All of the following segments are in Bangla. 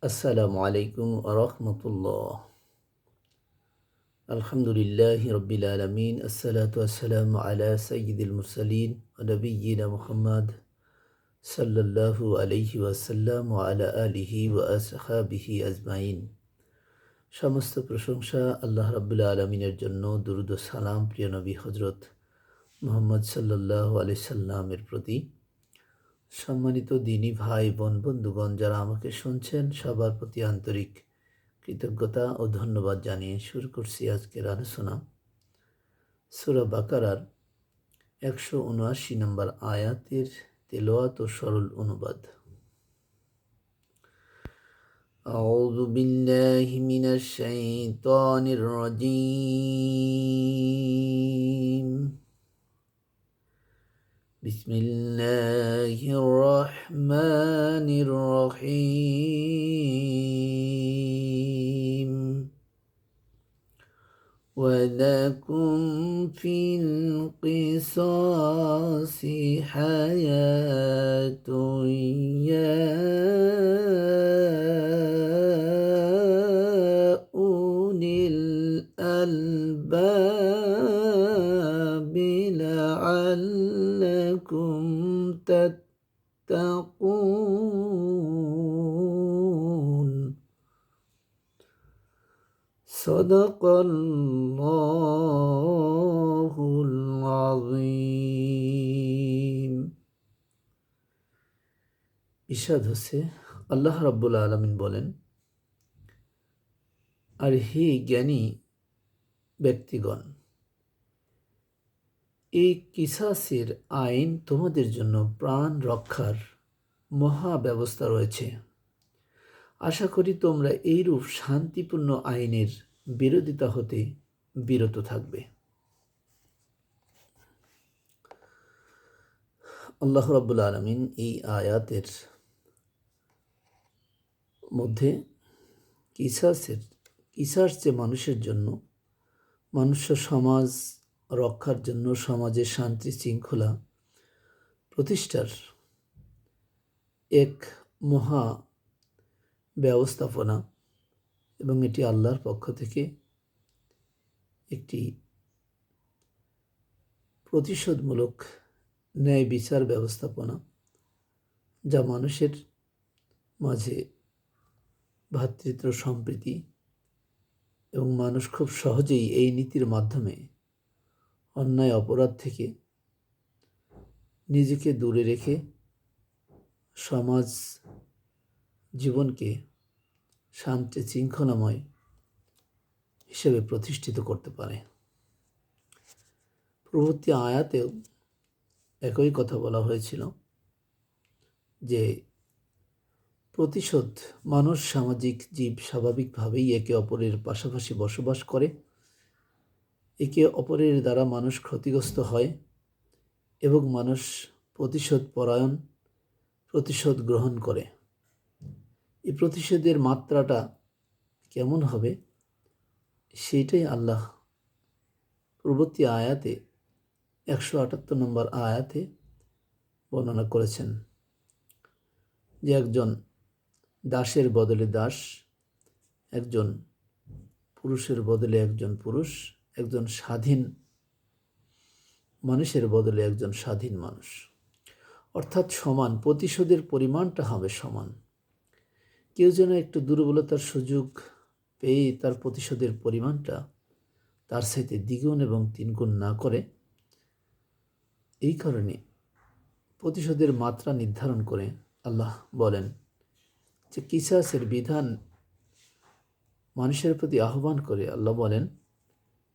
আসসালামু আলাইকুম রহমতুল্লাহ। আলহামদুলিল্লাহি রব্বিল আলামিন, আসসালাতু আসসালামু আলা সাইয়্যিদিল মুরসালিন ওয়া নাবিয়্যিনা মুহাম্মদ সাল্লাল্লাহু আলাইহি ওয়াসাল্লাম ওয়া আলা আলিহি ওয়া আসহাবিহি আজমাইন। সমস্ত প্রশংসা আল্লাহ রাব্বুল আলামিনের জন্য। দুরূদ ও সালাম প্রিয় নবী হযরত মুহাম্মদ সাল্লাল্লাহু আলাইহি সাল্লামের প্রতি। সম্মানিত দিনী ভাই বোন বন্ধুগণ, যারা আমাকে শুনছেন, সবার প্রতি আন্তরিক কৃতজ্ঞতা ও ধন্যবাদ জানিয়ে শুরু করছি আজকের আলোচনা। সূরা বাকারার 179 নম্বর আয়াতের তেলাওয়াত ও সরল অনুবাদ। আউযু বিল্লাহি মিনাশ শাইতানির রাজীম। বিসমিল্লাহির রহমানির রহিম। ولكم في القصاص حياة يا أولي الألباب لعلكم تتقون। সাদাকাল্লাহুল আযীম। ইরশাদ হচ্ছে, আল্লাহ রাব্বুল আলামিন বলেন, আর হে জ্ঞানী ব্যক্তিগণ, এই কিসাসের আইন তোমাদের জন্য প্রাণ রক্ষার মহা ব্যবস্থা রয়েছে। আশা করি তোমরা এইরূপ শান্তিপূর্ণ আইনের বিরোধিতা হতে বিরত থাকবে। আল্লাহ রাব্বুল আলামিন এই আয়াতের মধ্যে কিসাস যে মানুষের জন্য, মনুষ্য সমাজ রক্ষার জন্য, সমাজের শান্তি শৃঙ্খলা প্রতিষ্ঠার এক মহা ব্যবস্থাপনা, এবং এটি আল্লাহর পক্ষ থেকে একটি প্রতিশোধমূলক ন্যায় বিচার ব্যবস্থাপনা, যা মানুষের মাঝে ভ্রাতৃত্ব সম্প্রীতি এবং মানুষ খুব সহজেই এই নীতির মাধ্যমে অন্যায় অপরাধ থেকে নিজেকে দূরে রেখে সমাজ জীবনকে শান্তি শৃঙ্খলাময় হিসেবে প্রতিষ্ঠিত করতে পারে। পূর্ববর্তী আয়াতেও একই কথা বলা হয়েছিল যে প্রতিশোধ, মানুষ সামাজিক জীব, স্বাভাবিকভাবেই একে অপরের পাশাপাশি বসবাস করে। একে অপরের দ্বারা মানুষ ক্ষতিগ্রস্ত হয় এবং মানুষ প্রতিশোধ পরায়ণ, প্রতিশোধ গ্রহণ করে। এই প্রতিশোধের মাত্রাটা কেমন হবে সেইটাই আল্লাহ পূর্ববর্তী আয়াতে 178 নম্বর আয়াতে বর্ণনা করেছেন, যে একজন দাসের বদলে দাস, একজন পুরুষের বদলে একজন পুরুষ, একজন স্বাধীন মানুষের বদলে একজন স্বাধীন মানুষ, অর্থাৎ সমান প্রতিশোধের পরিমাণটা হবে সমান। কেউ যেন একটু দুর্বলতার সুযোগ পেয়ে তার প্রতিশোধের পরিমাণটা তার সাথে দ্বিগুণ এবং তিনগুণ না করে। এই কারণে প্রতিশোধের মাত্রা নির্ধারণ করে আল্লাহ বলেন যে কিসাসের বিধান মানুষের প্রতি আহ্বান করে আল্লাহ বলেন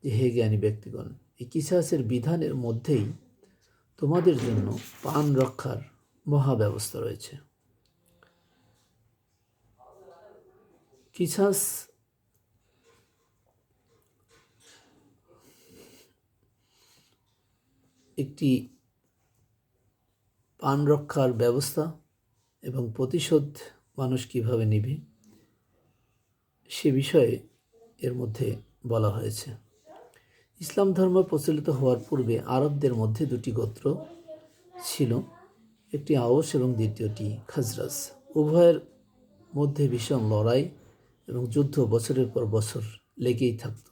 যে হে জ্ঞানী ব্যক্তিগণ, এই কিসাসের বিধানের মধ্যেই তোমাদের জন্য প্রাণ রক্ষার মহা ব্যবস্থা রয়েছে। কিসাস একটি প্রাণ রক্ষার ব্যবস্থা এবং প্রতিশোধ মানুষ কিভাবে নেবে সে বিষয়ে এর মধ্যে বলা হয়েছে। ইসলাম ধর্ম প্রচলিত হওয়ার পূর্বে আরবদের মধ্যে দুটি গোত্র ছিল, একটি আওস এবং দ্বিতীয়টি খাজরাজ। উভয়ের মধ্যে ভীষণ লড়াই এবং যুদ্ধ বছরের পর বছর লেগেই থাকত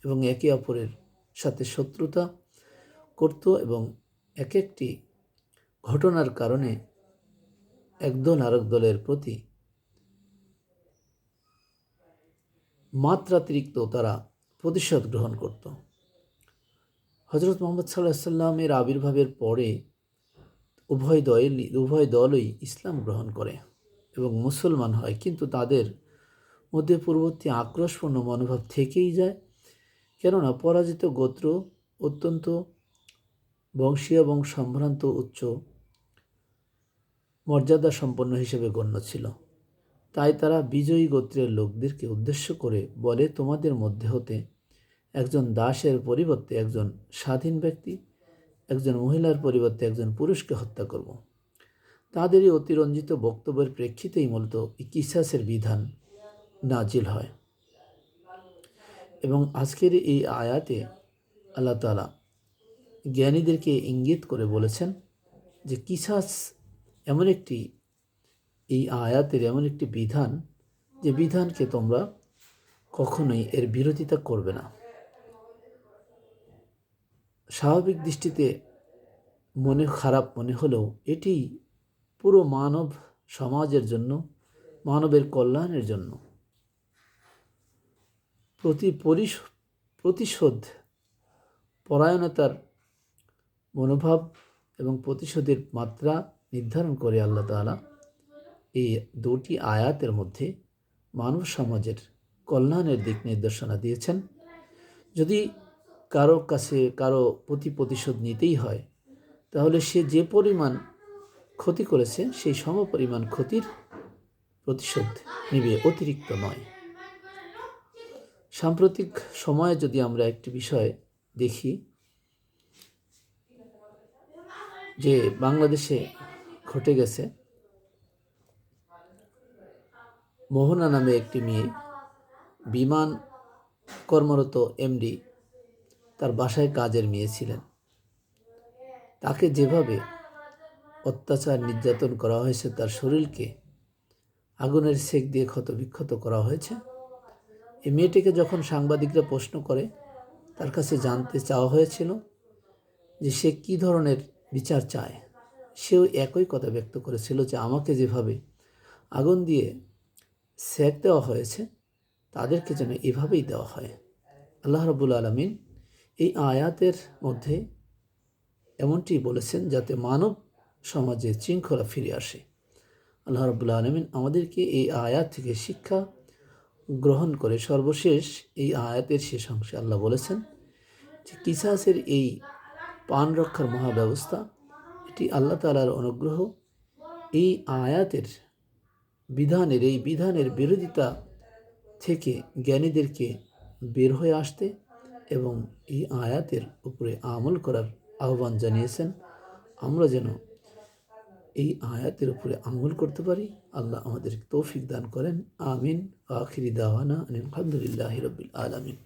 এবং একে অপরের সাথে শত্রুতা করত এবং এক একটি ঘটনার কারণে একদল আরেক দলের প্রতি মাত্রাতিরিক্ত তারা প্রতিশোধ গ্রহণ করত। হজরত মুহাম্মদ সাল্লাল্লাহু আলাইহি সাল্লামের আবির্ভাবের পরে উভয় দলই ইসলাম গ্রহণ করে এবং মুসলমান হয়, কিন্তু তাদের মধ্যে পূর্ববর্তী আক্রোশপূর্ণ মনোভাব থেকেই যায়, কেননা পরাজিত গোত্র অত্যন্ত বংশীয় এবং সম্ভ্রান্ত উচ্চ মর্যাদা সম্পন্ন হিসেবে গণ্য ছিল। তাই তারা বিজয়ী গোত্রের লোকদেরকে উদ্দেশ্য করে বলে, তোমাদের মধ্যে হতে একজন দাসের পরিবর্তে একজন স্বাধীন ব্যক্তি, একজন মহিলার পরিবর্তে একজন পুরুষকে হত্যা করব। তাদেরই অতিরঞ্জিত বক্তব্যের প্রেক্ষিতেই মূলত কিসাসের বিধান নাজিল হয় এবং আজকের এই আয়াতে আল্লাহ তাআলা জ্ঞানীদেরকে ইঙ্গিত করে বলেছেন যে কিসাস এমন একটি, এই আয়াতের এমন একটি বিধান যে বিধানকে তোমরা কখনোই এর বিরোধিতা করবে না। স্বাভাবিক দৃষ্টিতে খারাপ মনে হলেও এটি পুরো মানব সমাজের জন্য, মানবের কল্যাণের জন্য প্রতিশোধ পরায়ণতার মনোভাব এবং প্রতিশোধের মাত্রা নির্ধারণ করে আল্লাহ তাআলা এই দুটি আয়াতের মধ্যে মানব সমাজের কল্যাণের দিক নির্দেশনা দিয়েছেন। যদি কারো কাছে কারো প্রতিশোধ নিতেই হয়, তাহলে সে যে পরিমাণ ক্ষতি করেছে সেই সমপরিমাণ ক্ষতির প্রতিশোধ নেবে, অতিরিক্ত নয়। সাম্প্রতিক সময়ে যদি আমরা একটি বিষয় দেখি যে বাংলাদেশে ঘটে গেছে, মোহনা নামে একটি মেয়ে, বিমান কর্মরত এমডি, তার বাসায় কাজের মেয়ে ছিলেন। তাকে যেভাবে অত্যাচার নির্যাতন করা হয়েছে, তার শরীরকে আগুনের সেক দিয়ে ক্ষতবিক্ষত করা হয়েছে। এই মেয়েটিকে যখন সাংবাদিকরা প্রশ্ন করে, তার কাছে জানতে চাওয়া হয়েছিল যে সে কী ধরনের বিচার চায়, সেও একই কথা ব্যক্ত করেছিল যে আমাকে যেভাবে আগুন দিয়ে সেক দেওয়া হয়েছে, তাদেরকে যেন এভাবেই দেওয়া হয়। আল্লাহ রাব্বুল আলামিন এই আয়াতের মধ্যে এমনটি বলেছেন যাতে মানব সমাজে শৃঙ্খলা ফিরে আসে। আল্লাহ রাব্বুল আলামিন আমাদেরকে এই আয়াত থেকে শিক্ষা গ্রহণ করে সর্বশেষ এই আয়াতের শেষ অংশে আল্লাহ বলেছেন যে কিসাসের এই প্রাণ রক্ষার মহাব্যবস্থা, এটি আল্লাহ তাআলার অনুগ্রহ। এই আয়াতের বিধানের বিরোধিতা থেকে জ্ঞানীদেরকে বের হয়ে আসতে এবং এই আয়াতের উপরে আমল করার আহ্বান জানিয়েছেন। আমরা যেন এই আয়াতের উপরে আমল করতে পারি। আল্লাহ আমাদের তৌফিক দান করেন। আমিন। আখিরি দাওয়ানা আলহামদুলিল্লাহি রাব্বিল আলামিন।